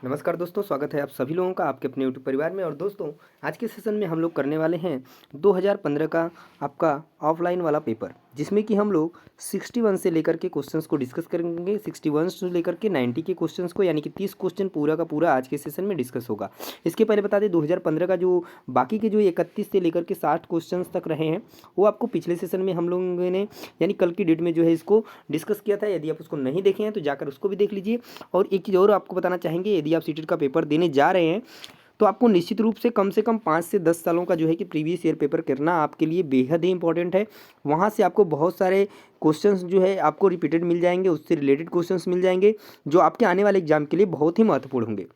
नमस्कार दोस्तों, स्वागत है आप सभी लोगों का आपके अपने यूट्यूब परिवार में। और दोस्तों, आज के सेशन में हम लोग करने वाले हैं 2015 का आपका ऑफलाइन वाला पेपर, जिसमें कि हम लोग 61 से लेकर के क्वेश्चंस को डिस्कस करेंगे। 61 से लेकर के 90 के क्वेश्चंस को, यानी कि 30 क्वेश्चन पूरा का पूरा आज के सेशन में डिस्कस होगा। इसके पहले बता दें, 2015 का जो बाकी के जो 31 से लेकर के 60 क्वेश्चन तक रहे हैं, वो आपको पिछले सेशन में हम लोगों ने यानी कल की डेट में जो है इसको डिस्कस किया था। यदि आप उसको नहीं देखे हैं तो जाकर उसको भी देख लीजिए। और एक चीज़ और आपको बताना चाहेंगे, यदि आप सीटेट का पेपर देने जा रहे हैं तो आपको निश्चित रूप से कम 5 से 10 सालों का जो है कि प्रीवियस ईयर पेपर करना आपके लिए बेहद ही इंपॉर्टेंट है। वहाँ से आपको बहुत सारे क्वेश्चंस जो है आपको रिपीटेड मिल जाएंगे, उससे रिलेटेड क्वेश्चंस मिल जाएंगे जो आपके आने वाले एग्जाम के लिए बहुत ही महत्वपूर्ण होंगे।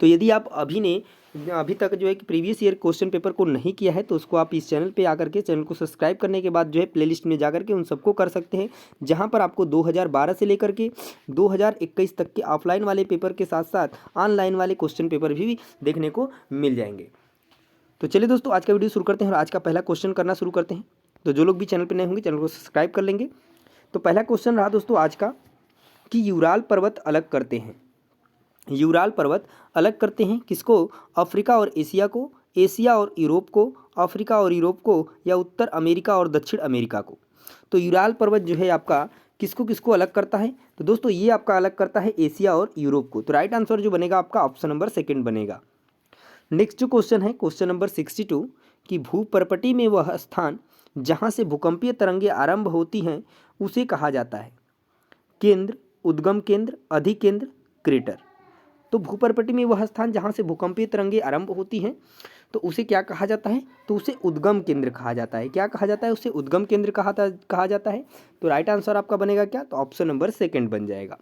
तो यदि आप अभी तक जो है कि प्रीवियस ईयर क्वेश्चन पेपर को नहीं किया है तो उसको आप इस चैनल पे आकर के चैनल को सब्सक्राइब करने के बाद जो है प्लेलिस्ट में जाकर के उन सबको कर सकते हैं, जहां पर आपको 2012 से लेकर के 2021 तक के ऑफलाइन वाले पेपर के साथ साथ ऑनलाइन वाले क्वेश्चन पेपर भी देखने को मिल जाएंगे। तो चलिए दोस्तों, आज का वीडियो शुरू करते हैं और आज का पहला क्वेश्चन करना शुरू करते हैं। तो जो लोग भी चैनल पर नए होंगे चैनल को सब्सक्राइब कर लेंगे। तो पहला क्वेश्चन रहा दोस्तों आज का कि यूराल पर्वत अलग करते हैं। यूराल पर्वत अलग करते हैं किसको? अफ्रीका और एशिया को, एशिया और यूरोप को, अफ्रीका और यूरोप को, या उत्तर अमेरिका और दक्षिण अमेरिका को। तो यूराल पर्वत जो है आपका किसको किसको अलग करता है? तो दोस्तों ये आपका अलग करता है एशिया और यूरोप को। तो राइट आंसर जो बनेगा आपका ऑप्शन नंबर सेकंड बनेगा। नेक्स्ट जो क्वेश्चन है क्वेश्चन नंबर 62 कि भूपर्पटी में वह स्थान जहाँ से भूकंपीय तरंगें आरंभ होती हैं उसे कहा जाता है? केंद्र, उद्गम केंद्र, अधिकेंद्र, क्रेटर। तो भूपर्पटी में वह स्थान जहाँ से भूकंपीय तरंगें आरंभ होती हैं तो उसे क्या कहा जाता है? तो उसे उद्गम केंद्र कहा जाता है। क्या कहा जाता है? उसे उद्गम केंद्र कहा जाता है। तो राइट आंसर आपका बनेगा क्या? तो ऑप्शन नंबर सेकंड बन जाएगा।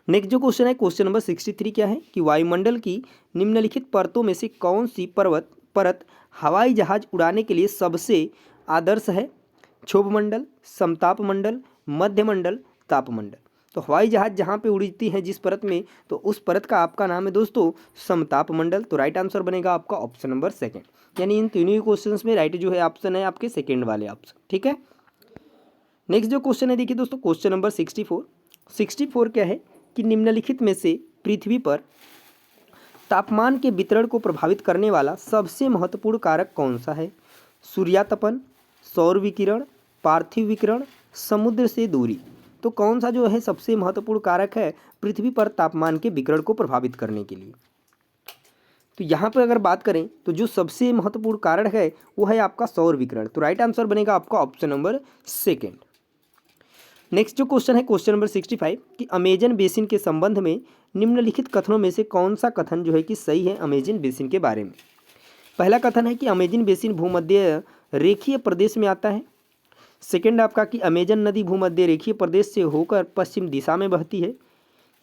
नेक्स्ट जो क्वेश्चन है क्वेश्चन नंबर 63 क्या है कि वायुमंडल की निम्नलिखित परतों में से कौन सी परत हवाई जहाज उड़ाने के लिए सबसे आदर्श है? क्षोभ मंडल, समताप मंडल, मध्य मंडल, तापमंडल। तो हवाई जहाज जहाँ पे उड़ती है जिस परत में, तो उस परत का आपका नाम है दोस्तों समताप मंडल। तो राइट आंसर बनेगा आपका ऑप्शन नंबर सेकंड, यानी इन तीनों ही क्वेश्चंस में राइट जो है ऑप्शन है आपके सेकंड वाले ऑप्शन। ठीक है। नेक्स्ट जो क्वेश्चन है देखिए दोस्तों क्वेश्चन नंबर 64 क्या है कि निम्नलिखित में से पृथ्वी पर तापमान के वितरण को प्रभावित करने वाला सबसे महत्वपूर्ण कारक कौन सा है? सूर्यातपन, सौर विकिरण, पार्थिव विकिरण, समुद्र से दूरी। तो कौन सा जो है सबसे महत्वपूर्ण कारक है पृथ्वी पर तापमान के विकिरण को प्रभावित करने के लिए? तो यहाँ पर अगर बात करें तो जो सबसे महत्वपूर्ण कारक है वो है आपका सौर विकिरण। तो राइट आंसर बनेगा आपका ऑप्शन नंबर सेकेंड। नेक्स्ट जो क्वेश्चन है क्वेश्चन नंबर 65 कि अमेजन बेसिन के संबंध में निम्नलिखित कथनों में से कौन सा कथन जो है कि सही है अमेजन बेसिन के बारे में? पहला कथन है कि अमेजन बेसिन भूमध्य रेखीय प्रदेश में आता है। सेकेंड आपका कि अमेजन नदी भूमध्य रेखीय प्रदेश से होकर पश्चिम दिशा में बहती है,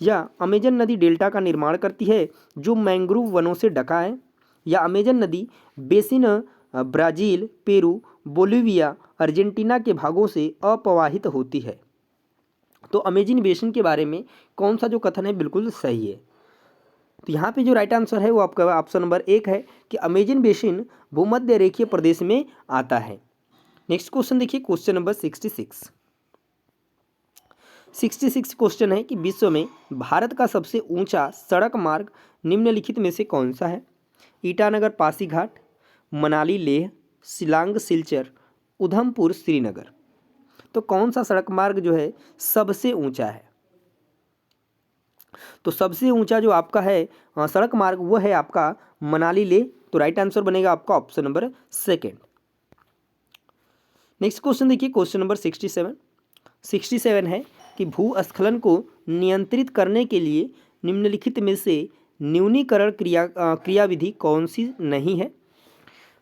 या अमेजन नदी डेल्टा का निर्माण करती है जो मैंग्रोव वनों से ढका है, या अमेजन नदी basin Brazil, Peru, Bolivia, Argentina के भागों से अपवाहित होती है। तो अमेजन बेसिन के बारे में कौन सा जो कथन है बिल्कुल सही है? तो यहाँ पे जो राइट आंसर है वो आपका ऑप्शन नंबर एक है कि अमेजन बेसिन भूमध्य रेखीय प्रदेश में आता है। नेक्स्ट क्वेश्चन देखिए क्वेश्चन नंबर 66 क्वेश्चन है कि विश्व में भारत का सबसे ऊंचा सड़क मार्ग निम्नलिखित में से कौन सा है? ईटानगर पासीघाट, मनाली लेह, शिलांग सिलचर, उधमपुर श्रीनगर। तो कौन सा सड़क मार्ग जो है सबसे ऊंचा है? तो सबसे ऊंचा जो आपका है सड़क मार्ग वो है आपका मनाली लेह। तो राइट आंसर बनेगा आपका option number second. Next question देखिए क्वेश्चन नंबर 67 है कि भूस्खलन को नियंत्रित करने के लिए निम्नलिखित में से न्यूनीकरण क्रियाविधि कौन सी नहीं है?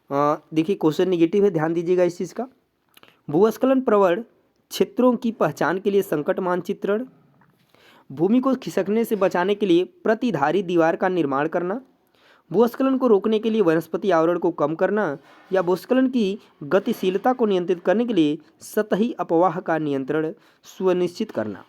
देखिए क्वेश्चन निगेटिव है, ध्यान दीजिएगा इस चीज़ का। भूस्खलन प्रवण क्षेत्रों की पहचान के लिए संकट मानचित्रण, भूमि को खिसकने से बचाने के लिए प्रतिधारी दीवार का निर्माण करना, भूस्खलन को रोकने के लिए वनस्पति आवरण को कम करना, या भूस्खलन की गतिशीलता को नियंत्रित करने के लिए सतही अपवाह का नियंत्रण सुनिश्चित करना।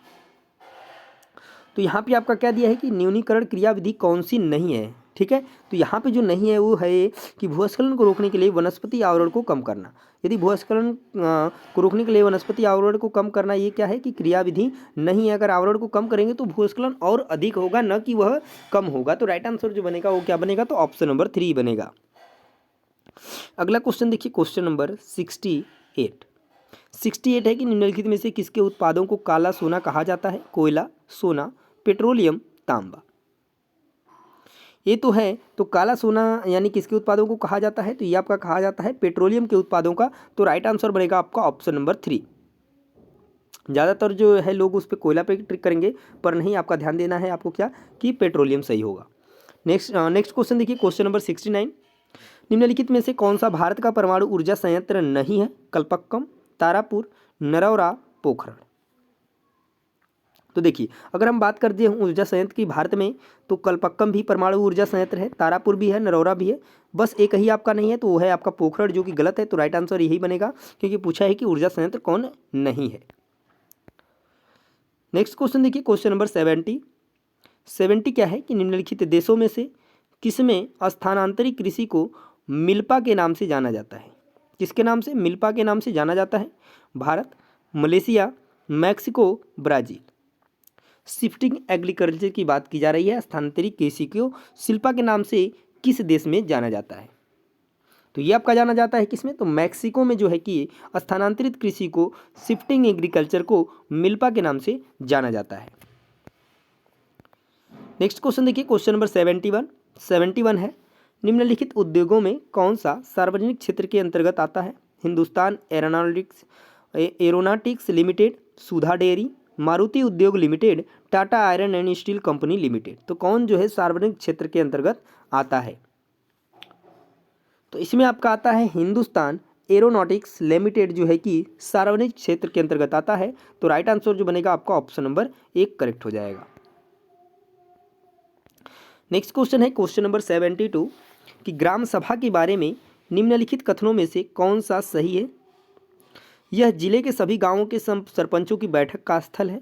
तो यहाँ पे आपका क्या दिया है कि न्यूनीकरण क्रियाविधि कौन सी नहीं है? ठीक है। तो यहाँ पे जो नहीं है वो है कि भूस्खलन को रोकने के लिए वनस्पति आवरण को कम करना। यदि भूस्खलन को रोकने के लिए वनस्पति आवरण को कम करना, ये क्या है कि क्रियाविधि नहीं है। अगर आवरण को कम करेंगे तो भूस्खलन और अधिक होगा, न कि वह कम होगा। तो राइट आंसर जो बनेगा वो क्या बनेगा, तो ऑप्शन नंबर 3 बनेगा। अगला क्वेश्चन देखिए, क्वेश्चन नंबर 68 है कि निम्नलिखित में से किसके उत्पादों को काला सोना कहा जाता है। कोयला, सोना, पेट्रोलियम, तांबा। ये तो है, तो काला सोना यानी किसके उत्पादों को कहा जाता है, तो ये आपका कहा जाता है पेट्रोलियम के उत्पादों का। तो राइट आंसर बनेगा आपका ऑप्शन नंबर 3। ज़्यादातर जो है लोग उस पर कोयला पे ट्रिक करेंगे, पर नहीं, आपका ध्यान देना है आपको क्या, कि पेट्रोलियम सही होगा। नेक्स्ट क्वेश्चन देखिए, क्वेश्चन नंबर 69, निम्नलिखित में से कौन सा भारत का परमाणु ऊर्जा संयंत्र नहीं है। कल्पक्कम, तारापुर, नरौरा, पोखरण। तो देखिए, अगर हम बात करते हैं ऊर्जा संयंत्र की भारत में, तो कल्पक्कम भी परमाणु ऊर्जा संयंत्र है, तारापुर भी है, नरौरा भी है। बस एक ही आपका नहीं है, तो वो है आपका पोखरण, जो कि गलत है। तो राइट आंसर यही बनेगा, क्योंकि पूछा है कि ऊर्जा संयंत्र कौन नहीं है। नेक्स्ट क्वेश्चन देखिए, क्वेश्चन नंबर 70 क्या है कि निम्नलिखित देशों में से किसमें स्थानांतरित कृषि को मिल्पा के नाम से जाना जाता है। किसके नाम से, मिल्पा के नाम से जाना जाता है। Bharat, Malaysia, Mexico, Brazil. Shifting agriculture की बात की जा रही है। स्थानांतरित कृषि को शिल्पा के नाम से किस देश में जाना जाता है, तो ये आपका जाना जाता है किसमें, तो मैक्सिको में जो है कि स्थानांतरित कृषि को, शिफ्टिंग एग्रीकल्चर को मिल्पा के नाम से जाना जाता है। नेक्स्ट क्वेश्चन देखिए, क्वेश्चन नंबर 71 है, निम्नलिखित उद्योगों में कौन सा सार्वजनिक क्षेत्र के अंतर्गत आता है। हिंदुस्तान एरोनॉटिक्स लिमिटेड, सुधा डेयरी, मारुति उद्योग limited, Tata iron and steel company limited. तो कौन जो है सार्वजनिक क्षेत्र के अंतर्गत आता है, तो इसमें आपका आता है हिंदुस्तान एरोनॉटिक्स लिमिटेड, जो है कि सार्वजनिक क्षेत्र के अंतर्गत आता है। तो राइट आंसर जो बनेगा आपका ऑप्शन नंबर 1 करेक्ट हो जाएगा। नेक्स्ट क्वेश्चन है क्वेश्चन नंबर 72 कि ग्राम सभा के बारे में निम्नलिखित कथनों में से कौन सा सही है। यह जिले के सभी गांवों के सरपंचों की बैठक का स्थल है।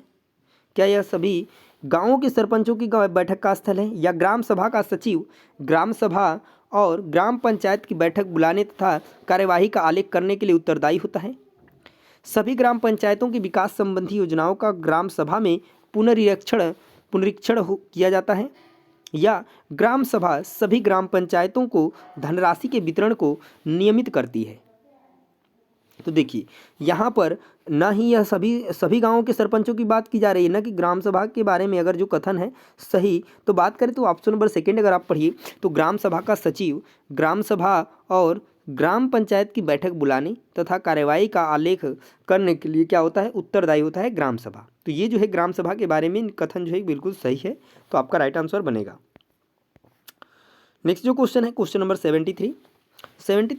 क्या यह सभी गांवों के सरपंचों की बैठक का स्थल है, या ग्राम सभा का सचिव ग्राम सभा और ग्राम पंचायत की बैठक बुलाने तथा कार्यवाही का आलेख करने के लिए उत्तरदायी होता है। सभी ग्राम पंचायतों की विकास संबंधी योजनाओं का ग्राम सभा में पुनरीक्षण किया जाता है, या ग्राम सभा सभी ग्राम पंचायतों को धनराशि के वितरण को नियमित करती है। तो देखिए, यहाँ पर ना ही यह सभी गांवों के सरपंचों की बात की जा रही है, ना कि ग्राम सभा के बारे में अगर जो कथन है सही, तो बात करें तो ऑप्शन नंबर 2 अगर आप पढ़िए, तो ग्राम सभा का सचिव ग्राम सभा और ग्राम पंचायत की बैठक बुलाने तथा कार्यवाही का आलेख करने के लिए क्या होता है, उत्तरदायी होता है ग्राम सभा। तो ये जो है ग्राम सभा के बारे में कथन जो है बिल्कुल सही है, तो आपका राइट आंसर बनेगा। नेक्स्ट जो क्वेश्चन है क्वेश्चन नंबर 73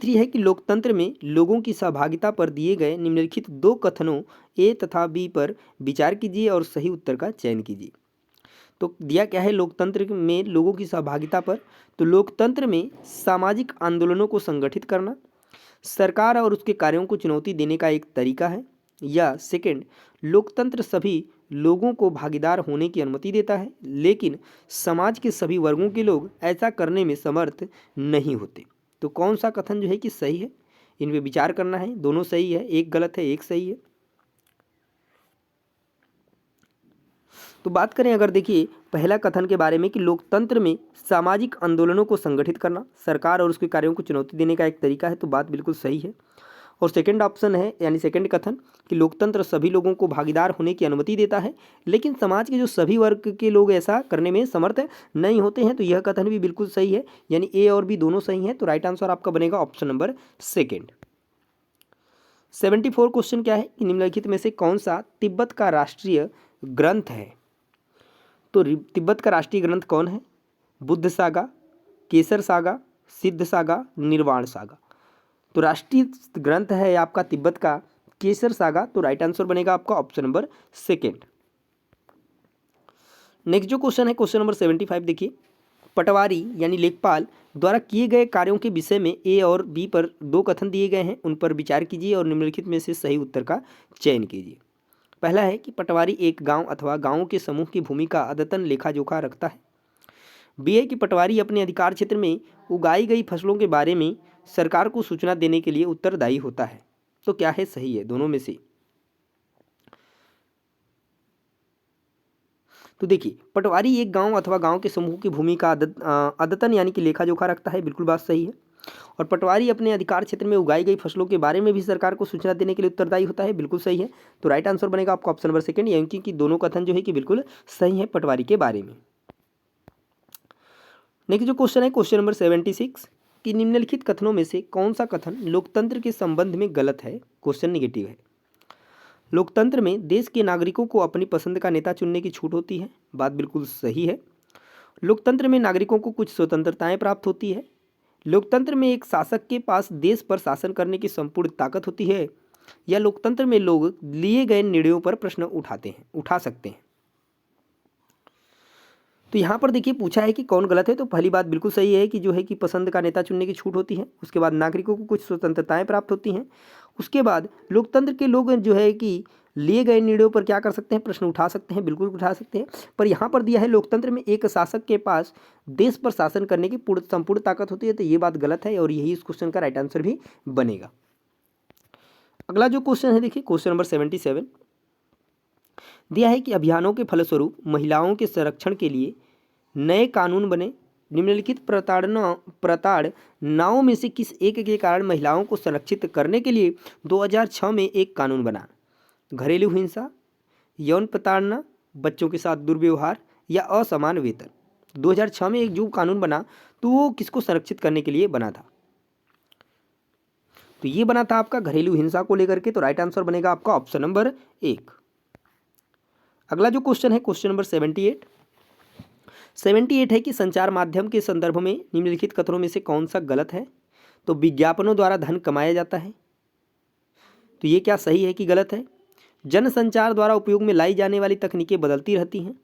है कि लोकतंत्र में लोगों की सहभागिता पर दिए गए निम्नलिखित 2 कथनों ए तथा बी पर विचार कीजिए और सही उत्तर का चयन कीजिए। तो दिया क्या है लोकतंत्र में लोगों की सहभागिता पर, तो लोकतंत्र में सामाजिक आंदोलनों को संगठित करना सरकार और उसके कार्यों को चुनौती देने का एक तरीका है, या सेकंड, लोकतंत्र सभी लोगों को भागीदार होने की अनुमति देता है, लेकिन समाज के सभी वर्गों के लोग ऐसा करने में समर्थ नहीं होते। तो कौन सा कथन जो है कि सही है, इन पे विचार करना है। दोनों सही है, एक गलत है, एक सही है। तो बात करें अगर देखिए पहला कथन के बारे में कि लोकतंत्र में सामाजिक आंदोलनों को संगठित करना सरकार और उसके कार्यों को चुनौती देने का एक तरीका है, तो बात बिल्कुल सही है। और सेकंड ऑप्शन है यानी सेकंड कथन कि लोकतंत्र सभी लोगों को भागीदार होने की अनुमति देता है, लेकिन समाज के जो सभी वर्ग के लोग ऐसा करने में समर्थ नहीं होते हैं। तो यह कथन भी बिल्कुल सही है, यानी ए और बी दोनों सही हैं। तो राइट आंसर आपका बनेगा ऑप्शन नंबर 2। 74 क्वेश्चन क्या है कि निम्नलिखित में से कौन सा तिब्बत का राष्ट्रीय ग्रंथ है। तो तिब्बत का राष्ट्रीय ग्रंथ कौन है, बुद्ध सागा, केसर सागा, सिद्ध सागा, निर्वाण सागा। तो राष्ट्रीय ग्रंथ है आपका तिब्बत का केसर सागा। तो राइट आंसर बनेगा आपका ऑप्शन नंबर 2। नेक्स्ट जो क्वेश्चन है क्वेश्चन नंबर 75 देखिए, पटवारी यानी लेखपाल द्वारा किए गए कार्यों के विषय में ए और बी पर 2 कथन दिए गए हैं, उन पर विचार कीजिए और निम्नलिखित में से सही उत्तर का चयन कीजिए। पहला है कि पटवारी एक गांव अथवा गांवों के समूह की भूमि का अद्यतन लेखा जोखा रखता है। बी है कि पटवारी अपने अधिकार क्षेत्र में उगाई गई फसलों के बारे में सरकार को सूचना देने के लिए उत्तरदायी होता है। तो क्या है सही है दोनों में से? तो देखिए, पटवारी एक गांव अथवा गांव के समूह की भूमि का अद्यतन यानी कि लेखा जोखा रखता है, बिल्कुल बात सही है। और पटवारी अपने अधिकार क्षेत्र में उगाई गई फसलों के बारे में भी सरकार को सूचना देने के लिए उत्तरदायी होता है, बिल्कुल सही है। तो राइट आंसर बनेगा आपका ऑप्शन नंबर सेकंड, यानी कि दोनों कथन जो है कि बिल्कुल सही है पटवारी के बारे में। नेक्स्ट जो क्वेश्चन है क्वेश्चन नंबर 76 कि निम्नलिखित कथनों में से कौन सा कथन लोकतंत्र के संबंध में गलत है? क्वेश्चन निगेटिव है। लोकतंत्र में देश के नागरिकों को अपनी पसंद का नेता चुनने की छूट होती है, बात बिल्कुल सही है। लोकतंत्र में नागरिकों को कुछ स्वतंत्रताएं प्राप्त होती है। लोकतंत्र में एक शासक के पास देश पर शासन करने की संपूर्ण ताकत होती है। या लोकतंत्र में लोग लिए गए निर्णयों पर प्रश्न उठा सकते हैं। तो यहाँ पर देखिए पूछा है कि कौन गलत है, तो पहली बात बिल्कुल सही है कि जो है कि पसंद का नेता चुनने की छूट होती है। उसके बाद नागरिकों को कुछ स्वतंत्रताएं प्राप्त होती हैं। उसके बाद लोकतंत्र के लोग जो है कि लिए गए निर्णयों पर क्या कर सकते हैं, प्रश्न उठा सकते हैं, बिल्कुल उठा सकते हैं। पर यहाँ पर दिया है लोकतंत्र में एक शासक के पास देश पर शासन करने की संपूर्ण ताकत होती है, तो ये बात गलत है और यही इस क्वेश्चन का राइट आंसर भी बनेगा। अगला जो क्वेश्चन है देखिए क्वेश्चन नंबर 77 दिया है कि अभियानों के फलस्वरूप महिलाओं के संरक्षण के लिए नए कानून बने। निम्नलिखित प्रताड़नाओं में से किस एक के कारण महिलाओं को संरक्षित करने के लिए 2006 में एक कानून बना? घरेलू हिंसा, यौन प्रताड़ना, बच्चों के साथ दुर्व्यवहार या असमान वेतन। 2006 में एक जो कानून बना तो वो किसको संरक्षित करने के लिए बना था? तो ये बना था आपका घरेलू हिंसा को लेकर के। तो राइट आंसर बनेगा आपका ऑप्शन नंबर 1। अगला जो क्वेश्चन है क्वेश्चन नंबर 78 है कि संचार माध्यम के संदर्भ में निम्नलिखित कथनों में से कौन सा गलत है? तो विज्ञापनों द्वारा धन कमाया जाता है, तो ये क्या सही है कि गलत है? जनसंचार द्वारा उपयोग में लाई जाने वाली तकनीकें बदलती रहती हैं।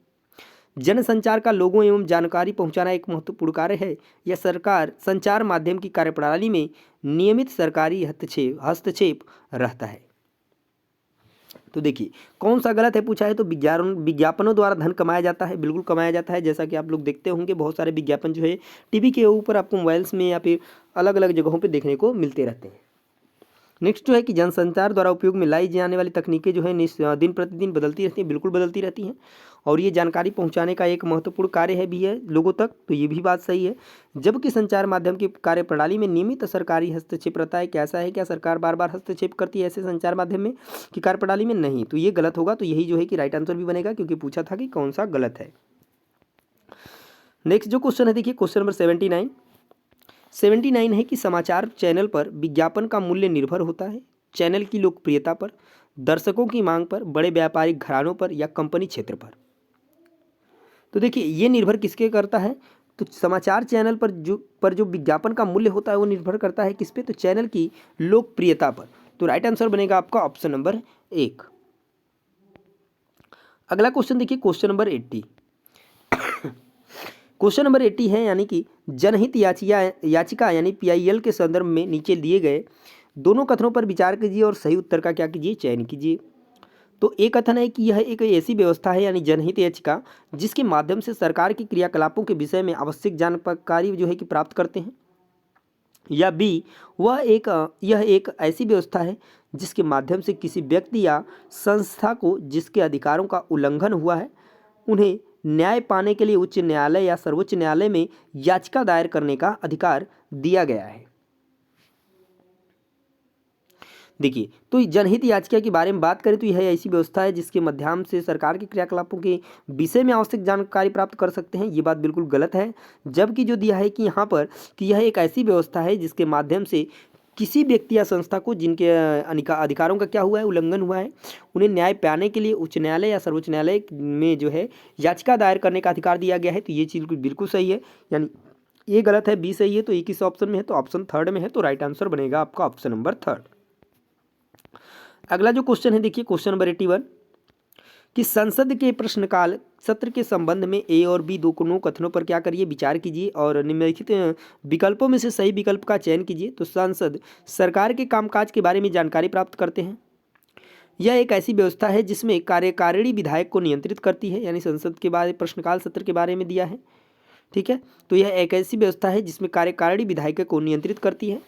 जनसंचार का लोगों एवं जानकारी पहुंचाना एक महत्वपूर्ण कार्य है। या सरकार संचार माध्यम की कार्यप्रणाली में नियमित सरकारी हस्तक्षेप रहता है। तो देखिए कौन सा गलत है पूछा है, तो विज्ञापनों द्वारा धन कमाया जाता है, बिल्कुल कमाया जाता है। जैसा कि आप लोग देखते होंगे बहुत सारे विज्ञापन जो है टीवी के ऊपर आपको मोबाइल्स में या फिर अलग अलग जगहों पे देखने को मिलते रहते हैं। नेक्स्ट जो है कि जनसंचार द्वारा उपयोग में लाई जाने वाली तकनीकें जो है दिन प्रतिदिन बदलती रहती हैं, बिल्कुल बदलती रहती हैं और ये जानकारी पहुंचाने का एक महत्वपूर्ण कार्य है भी है लोगों तक, तो ये भी बात सही है। जबकि संचार माध्यम की कार्यप्रणाली में नियमित सरकारी हस्तक्षेप रहता है। कैसा है, क्या सरकार बार बार हस्तक्षेप करती है ऐसे संचार माध्यम में कि कार्यप्रणाली में? नहीं, तो ये गलत होगा। तो यही जो है कि राइट आंसर भी बनेगा क्योंकि पूछा था कि कौन सा गलत है। नेक्स्ट जो क्वेश्चन है देखिए क्वेश्चन नंबर 79 है कि समाचार चैनल पर विज्ञापन का मूल्य निर्भर होता है चैनल की लोकप्रियता पर, दर्शकों की मांग पर, बड़े व्यापारिक घरानों पर या कंपनी क्षेत्र पर। तो देखिए ये निर्भर किसके करता है, तो समाचार चैनल पर जो विज्ञापन का मूल्य होता है वो निर्भर करता है किस पे, तो चैनल की लोकप्रियता पर। तो राइट आंसर बनेगा आपका ऑप्शन नंबर 1। अगला क्वेश्चन देखिए क्वेश्चन नंबर 80 क्वेश्चन नंबर 80 है यानी कि जनहित याचिका यानी PIL के संदर्भ में नीचे दिए गए दोनों कथनों पर विचार कीजिए और सही उत्तर का क्या कीजिए, चयन कीजिए। तो एक कथन है कि यह एक ऐसी व्यवस्था है यानी जनहित याचिका जिसके माध्यम से सरकार की क्रियाकलापों के विषय में आवश्यक जानकारी जो है कि प्राप्त करते हैं। या B यह एक ऐसी व्यवस्था है जिसके माध्यम से किसी व्यक्ति या संस्था को जिसके अधिकारों का उल्लंघन हुआ है उन्हें न्याय पाने के लिए उच्च न्यायालय या सर्वोच्च न्यायालय में याचिका दायर करने का अधिकार दिया गया है। देखिए तो जनहित याचिका के बारे में बात करें तो यह ऐसी व्यवस्था है जिसके माध्यम से सरकार के क्रियाकलापों के विषय में आवश्यक जानकारी प्राप्त कर सकते हैं। ये बात बिल्कुल गलत है। जबकि जो दिया है कि यहाँ पर कि यह एक ऐसी व्यवस्था है जिसके माध्यम से किसी व्यक्ति या संस्था को जिनके अधिकारों का क्या हुआ है, उल्लंघन हुआ है, उन्हें न्याय पाने के लिए उच्च न्यायालय या सर्वोच्च न्यायालय में जो है याचिका दायर करने का अधिकार दिया गया है। तो ये चीज़ बिल्कुल सही है, यानी ये गलत है, B सही है। तो ये किस ऑप्शन में है, तो ऑप्शन 3 में है। तो राइट आंसर बनेगा आपका ऑप्शन नंबर 3। अगला जो क्वेश्चन है देखिए क्वेश्चन नंबर 81 कि संसद के प्रश्नकाल सत्र के संबंध में A और B दोनों कथनों पर क्या करिए, विचार कीजिए और निम्नलिखित विकल्पों में से सही विकल्प का चयन कीजिए। तो संसद सरकार के कामकाज के बारे में जानकारी प्राप्त करते हैं। यह एक ऐसी व्यवस्था है जिसमें कार्यकारिणी विधायक को नियंत्रित करती है, यानी संसद के बारे प्रश्नकाल सत्र के बारे में दिया है। ठीक है, तो यह एक ऐसी व्यवस्था है जिसमें कार्यकारिणी विधायिका को नियंत्रित करती है।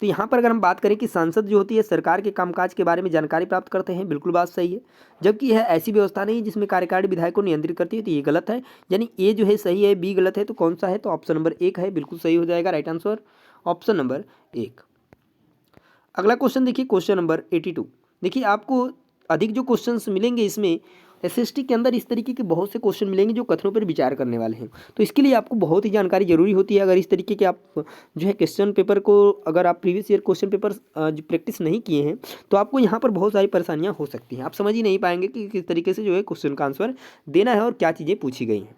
तो यहाँ पर अगर हम बात करें कि संसद जो होती है सरकार के कामकाज के बारे में जानकारी प्राप्त करते हैं, बिल्कुल बात सही है। जबकि यह ऐसी व्यवस्था नहीं है जिसमें कार्यकारिणी विधायक को नियंत्रित करती है, तो ये गलत है। यानी ए जो है सही है, बी गलत है। तो कौन सा है? तो ऑप्शन नंबर 1 है, बिल्कुल सही हो जाएगा। Right answer option number 1। अगला क्वेश्चन देखिए, क्वेश्चन नंबर 82। देखिए आपको अधिक जो क्वेश्चंस मिलेंगे इसमें एसएसटी के अंदर इस तरीके के बहुत से क्वेश्चन मिलेंगे जो कथनों पर विचार करने वाले हैं। तो इसके लिए आपको बहुत ही जानकारी जरूरी होती है। अगर इस तरीके के आप जो है क्वेश्चन पेपर को, अगर आप प्रीवियस ईयर क्वेश्चन पेपर जो प्रैक्टिस नहीं किए हैं, तो आपको यहाँ पर बहुत सारी परेशानियाँ हो सकती हैं। आप समझ ही नहीं पाएंगे कि किस तरीके से जो है क्वेश्चन का आंसर देना है और क्या चीज़ें पूछी गई हैं।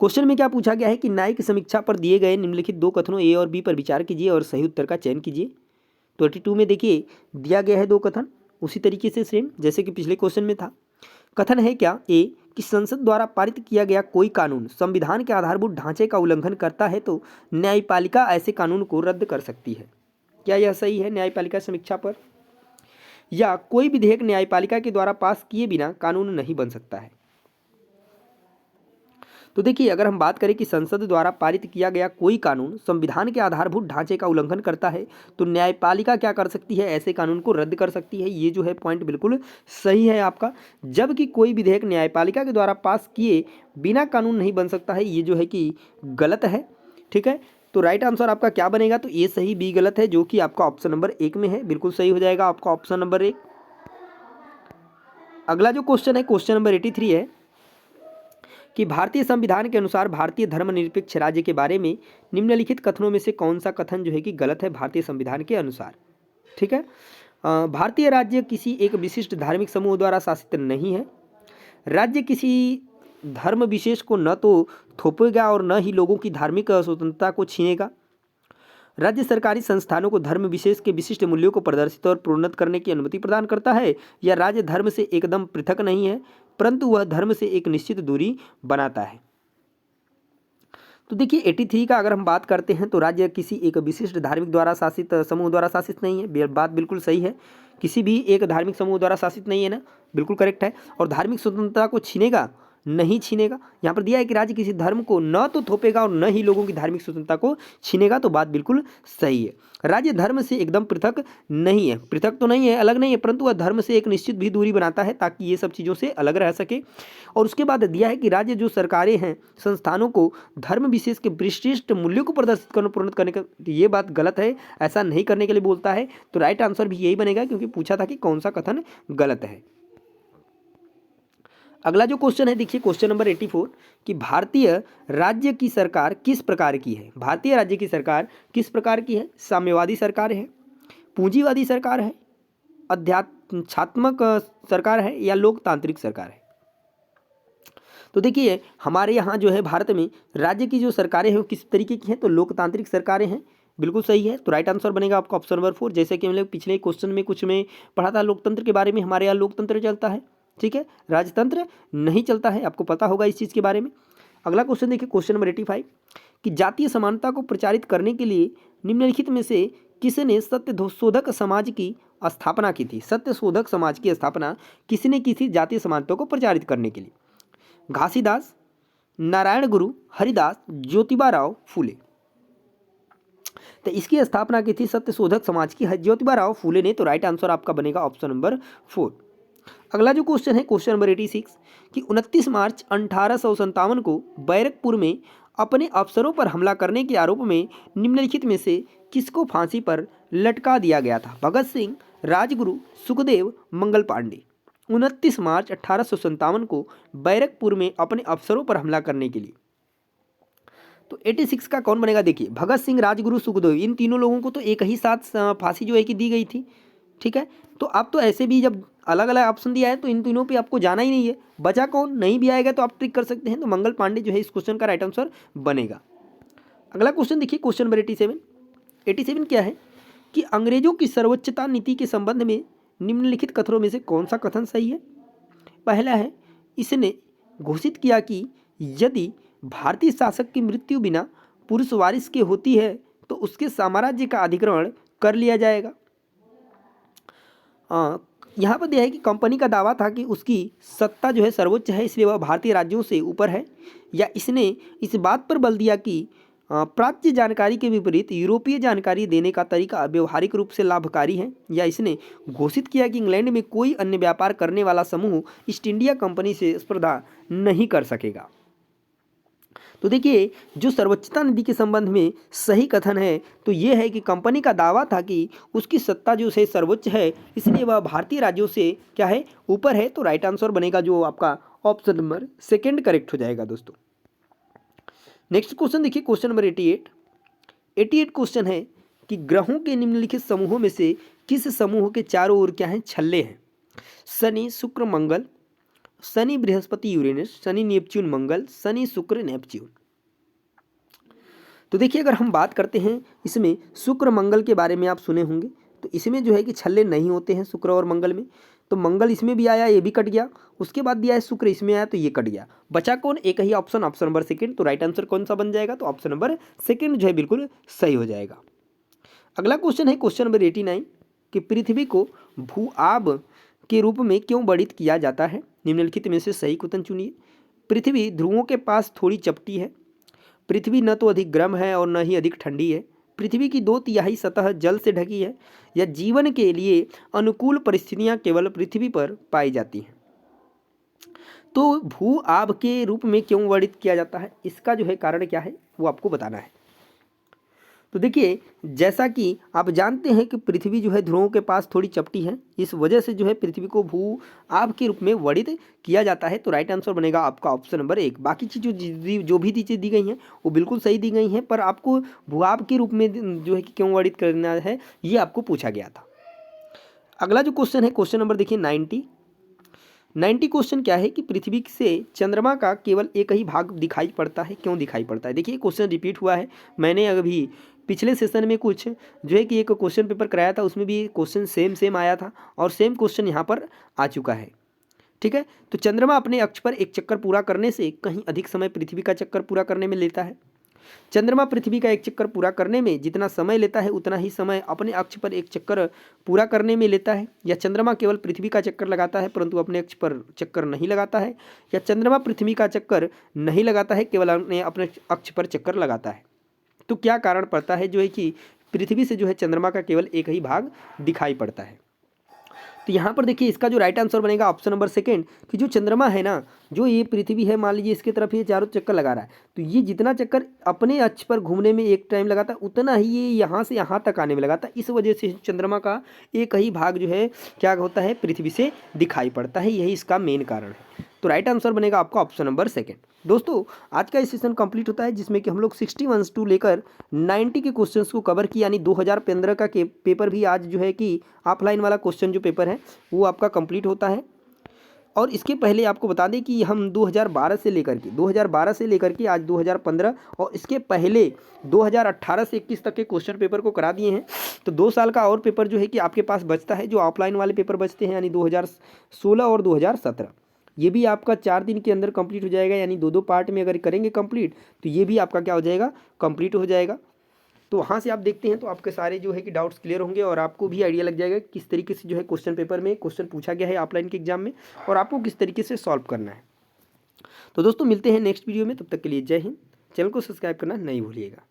क्वेश्चन में क्या पूछा गया है कि न्यायिक समीक्षा पर दिए गए निम्नलिखित दो कथनों ए और बी पर विचार कीजिए और सही उत्तर का चयन कीजिए। तो 82 में देखिए दिया गया है दो कथन, उसी तरीके से सेम जैसे कि पिछले क्वेश्चन में था। कथन है क्या? ए कि संसद द्वारा पारित किया गया कोई कानून संविधान के आधारभूत ढांचे का उल्लंघन करता है तो न्यायपालिका ऐसे कानून को रद्द कर सकती है। क्या यह सही है न्यायपालिका समीक्षा पर? या कोई विधेयक न्यायपालिका के द्वारा पास किए बिना कानून नहीं बन सकता है? तो देखिए अगर हम बात करें कि संसद द्वारा पारित किया गया कोई कानून संविधान के आधारभूत ढांचे का उल्लंघन करता है तो न्यायपालिका क्या कर सकती है? ऐसे कानून को रद्द कर सकती है। ये जो है पॉइंट बिल्कुल सही है आपका। जबकि कोई विधेयक न्यायपालिका के द्वारा पास किए बिना कानून नहीं बन सकता है, ये जो है कि गलत है। ठीक है, तो राइट आंसर आपका क्या बनेगा? तो ए सही, बी गलत है, जो कि आपका ऑप्शन नंबर 1 में है। बिल्कुल सही हो जाएगा आपका ऑप्शन नंबर 1। अगला जो क्वेश्चन है क्वेश्चन नंबर 83 है कि भारतीय संविधान के अनुसार भारतीय धर्मनिरपेक्ष राज्य के बारे में निम्नलिखित कथनों में से कौन सा कथन जो है कि गलत है भारतीय संविधान के अनुसार? ठीक है, भारतीय राज्य किसी एक विशिष्ट धार्मिक समूह द्वारा शासित नहीं है। राज्य किसी धर्म विशेष को न तो थोपेगा और न ही लोगों की धार्मिक स्वतंत्रता को छीनेगा। राज्य सरकारी संस्थानों को धर्म विशेष के विशिष्ट मूल्यों को प्रदर्शित और प्रोन्नत करने की अनुमति प्रदान करता है। या राज्य धर्म से एकदम पृथक नहीं है परंतु वह धर्म से एक निश्चित दूरी बनाता है। तो देखिए 83 का अगर हम बात करते हैं तो राज्य किसी एक विशिष्ट धार्मिक द्वारा शासित समूह द्वारा शासित नहीं है। बात बिल्कुल सही है, किसी भी एक धार्मिक समूह द्वारा शासित नहीं है ना, बिल्कुल करेक्ट है। और धार्मिक स्वतंत्रता को छीनेगा? नहीं छीनेगा। यहाँ पर दिया है कि राज्य किसी धर्म को न तो थोपेगा और न ही लोगों की धार्मिक स्वतंत्रता को छीनेगा, तो बात बिल्कुल सही है। राज्य धर्म से एकदम पृथक नहीं है, पृथक तो नहीं है, अलग नहीं है, परंतु वह धर्म से एक निश्चित भी दूरी बनाता है ताकि ये सब चीज़ों से अलग रह सके। और उसके बाद दिया है कि राज्य जो सरकारें हैं संस्थानों को धर्म विशेष के विशिष्ट मूल्यों को प्रदर्शित करने प्रोन्नत करने का, ये बात गलत है, ऐसा नहीं करने के लिए बोलता है। तो राइट आंसर भी यही बनेगा क्योंकि पूछा था कि कौन सा कथन गलत है। अगला जो क्वेश्चन है देखिए क्वेश्चन नंबर 84 कि भारतीय राज्य की सरकार किस प्रकार की है? भारतीय राज्य की सरकार किस प्रकार की है? साम्यवादी सरकार है, पूंजीवादी सरकार है, अध्यात्मक सरकार है या लोकतांत्रिक सरकार है? तो देखिए हमारे यहाँ जो है भारत में राज्य की जो सरकारें हैं वो किस तरीके की हैं? तो लोकतांत्रिक सरकारें हैं, बिल्कुल सही है। तो राइट आंसर बनेगा आपका ऑप्शन नंबर 4। जैसे कि हम लोग पिछले क्वेश्चन में कुछ में पढ़ा था लोकतंत्र के बारे में, हमारे यहाँ लोकतंत्र चलता है, ठीक है, राजतंत्र नहीं चलता है, आपको पता होगा इस चीज़ के बारे में। अगला क्वेश्चन देखिए क्वेश्चन नंबर 85 कि जातीय समानता को प्रचारित करने के लिए निम्नलिखित में से किसने सत्य शोधक समाज की स्थापना की थी? सत्य शोधक समाज की स्थापना किसने की थी जातीय समानता को प्रचारित करने के लिए? घासीदास, नारायण गुरु, हरिदास, ज्योतिबा राव फूले। तो इसकी स्थापना की थी सत्य शोधक समाज की ज्योतिबा राव फूले ने। तो राइट आंसर आपका बनेगा ऑप्शन नंबर 4। अगला जो क्वेश्चन है क्वेश्चन नंबर 86 कि 29 मार्च 1857 को बैरकपुर में अपने अफसरों पर हमला करने के आरोप में निम्नलिखित में से किसको फांसी पर लटका दिया गया था? भगत सिंह, राजगुरु, सुखदेव, मंगल पांडे। 29 मार्च 1857 को बैरकपुर में अपने अफसरों पर हमला करने के लिए। तो 86 का कौन बनेगा? देखिए भगत सिंह, राजगुरु, सुखदेव, इन तीनों लोगों को तो एक ही साथ फांसी जो है कि दी गई थी, ठीक है। तो अब तो ऐसे भी जब अलग अलग ऑप्शन दिया है तो इन तीनों पे आपको जाना ही नहीं है, बचा कौन? नहीं भी आएगा तो आप ट्रिक कर सकते हैं। तो मंगल पांडे जो है इस क्वेश्चन का राइट आंसर बनेगा। अगला क्वेश्चन देखिए क्वेश्चन नंबर 87 क्या है कि अंग्रेजों की सर्वोच्चता नीति के संबंध में निम्नलिखित कथनों में से कौन सा कथन सही है? पहला है इसने घोषित किया कि यदि भारतीय शासक की मृत्यु बिना पुरुष वारिस के होती है तो उसके साम्राज्य का अधिग्रहण कर लिया जाएगा। यहाँ पर दिया है कि कंपनी का दावा था कि उसकी सत्ता जो है सर्वोच्च है, इसलिए वह भारतीय राज्यों से ऊपर है, या इसने इस बात पर बल दिया कि प्राच्य जानकारी के विपरीत यूरोपीय जानकारी देने का तरीका व्यवहारिक रूप से लाभकारी है, या इसने घोषित किया कि इंग्लैंड में कोई अन्य व्यापार करने वाला समूह ईस्ट इंडिया कंपनी से स्पर्धा नहीं कर सकेगा। तो देखिए, जो सर्वोच्चता निधि के संबंध में सही कथन है तो ये है कि कंपनी का दावा था कि उसकी सत्ता जो है सर्वोच्च है, इसलिए वह भारतीय राज्यों से क्या है, ऊपर है। तो राइट आंसर बनेगा जो आपका ऑप्शन नंबर सेकंड करेक्ट हो जाएगा दोस्तों। नेक्स्ट क्वेश्चन देखिए, क्वेश्चन नंबर 88 क्वेश्चन है कि ग्रहों के निम्नलिखित समूहों में से किस समूह के चारों ओर क्या हैं, छल्ले हैं? शनि, शुक्र, मंगल, शनि, बृहस्पति, यूरेनस, शनि, नेपच्यून, मंगल, शनि, शुक्र, नेपच्यून। तो देखिए, अगर हम बात करते हैं इसमें शुक्र मंगल के बारे में आप सुने होंगे, तो इसमें जो है कि छल्ले नहीं होते हैं शुक्र और मंगल में। तो मंगल इसमें भी आया, ये भी कट गया। उसके बाद दिया है शुक्र, इसमें आया तो ये कट गया। बचा कौन? एक ही ऑप्शन, ऑप्शन नंबर सेकंड। तो राइट आंसर कौन सा बन जाएगा? तो ऑप्शन नंबर सेकंड जो है बिल्कुल सही हो जाएगा। अगला क्वेश्चन है क्वेश्चन नंबर 89 कि पृथ्वी को भू आब के रूप में क्यों वर्णित किया जाता है? निम्नलिखित में से सही क्वेश्चन चुनिए। पृथ्वी ध्रुवों के पास थोड़ी चपटी है, पृथ्वी न तो अधिक गर्म है और न ही अधिक ठंडी है, पृथ्वी की 2/3 सतह जल से ढकी है, या जीवन के लिए अनुकूल परिस्थितियां केवल पृथ्वी पर पाई जाती हैं। तो भू आब के रूप में क्यों वर्णित किया जाता है, इसका जो है कारण क्या है वो आपको बताना है। तो देखिए, जैसा कि आप जानते हैं कि पृथ्वी जो है ध्रुवों के पास थोड़ी चपटी है, इस वजह से जो है पृथ्वी को भू आब के रूप में वर्णित किया जाता है। तो राइट आंसर बनेगा आपका ऑप्शन नंबर 1। बाकी चीज़ जो भी चीज़ें दी गई हैं वो बिल्कुल सही दी गई हैं, पर आपको भू आब के रूप में जो है कि क्यों वर्णित करना है ये आपको पूछा गया था। अगला जो क्वेश्चन है क्वेश्चन नंबर देखिए 90 क्वेश्चन क्या है कि पृथ्वी से चंद्रमा का केवल एक ही भाग दिखाई पड़ता है, क्यों दिखाई पड़ता है? देखिए, क्वेश्चन रिपीट हुआ है। मैंने अभी पिछले सेशन में कुछ जो है कि एक क्वेश्चन पेपर कराया था, उसमें भी क्वेश्चन सेम आया था और सेम क्वेश्चन यहाँ पर आ चुका है। ठीक है, तो चंद्रमा अपने अक्ष पर एक चक्कर पूरा करने से कहीं अधिक समय पृथ्वी का चक्कर पूरा करने में लेता है। चंद्रमा पृथ्वी का एक चक्कर पूरा करने में जितना समय लेता है उतना ही समय अपने अक्ष पर एक चक्कर पूरा करने में लेता है, या चंद्रमा केवल पृथ्वी का चक्कर लगाता है परंतु अपने अक्ष पर चक्कर नहीं लगाता है, या चंद्रमा पृथ्वी का चक्कर नहीं लगाता है केवल अपने अक्ष पर चक्कर लगाता है। तो क्या कारण पड़ता है जो है कि पृथ्वी से जो है चंद्रमा का केवल एक ही भाग दिखाई पड़ता है? तो यहाँ पर देखिए, इसका जो राइट आंसर बनेगा ऑप्शन नंबर सेकंड, कि जो चंद्रमा है ना, जो ये पृथ्वी है, मान लीजिए इसके तरफ ये चारों चक्कर लगा रहा है, तो ये जितना चक्कर अपने अक्ष पर घूमने में एक टाइम लगाता है उतना ही ये यहाँ से यहाँ तक आने में लगाता है। इस वजह से चंद्रमा का एक ही भाग जो है क्या होता है, पृथ्वी से दिखाई पड़ता है। यही इसका मेन कारण है। तो राइट आंसर बनेगा आपका ऑप्शन नंबर सेकंड। दोस्तों, आज का सेशन कंप्लीट होता है जिसमें कि हम लोग 61 टू लेकर 90 के क्वेश्चंस को कवर किया, यानी 2015 का पेपर भी आज जो है कि ऑफलाइन वाला क्वेश्चन जो पेपर है वो आपका कंप्लीट होता है। और इसके पहले आपको बता दें कि हम 2012 से लेकर के आज 2015 और इसके पहले 2018 से 21 तक के क्वेश्चन पेपर को करा दिए हैं। तो 2 साल का और पेपर जो है कि आपके पास बचता है, जो ऑफलाइन वाले पेपर बचते हैं, यानी 2016 और 2017। ये भी आपका 4 दिन के अंदर कंप्लीट हो जाएगा, यानी 2 पार्ट में अगर करेंगे कंप्लीट तो ये भी आपका क्या हो जाएगा, कंप्लीट हो जाएगा। तो वहाँ से आप देखते हैं तो आपके सारे जो है कि डाउट्स क्लियर होंगे और आपको भी आइडिया लग जाएगा किस तरीके से जो है क्वेश्चन पेपर में क्वेश्चन पूछा गया है ऑफलाइन के एग्जाम में और आपको किस तरीके से सॉल्व करना है। तो दोस्तों, मिलते हैं नेक्स्ट वीडियो में, तब तक के लिए जय हिंद। चैनल को सब्सक्राइब करना नहीं भूलिएगा।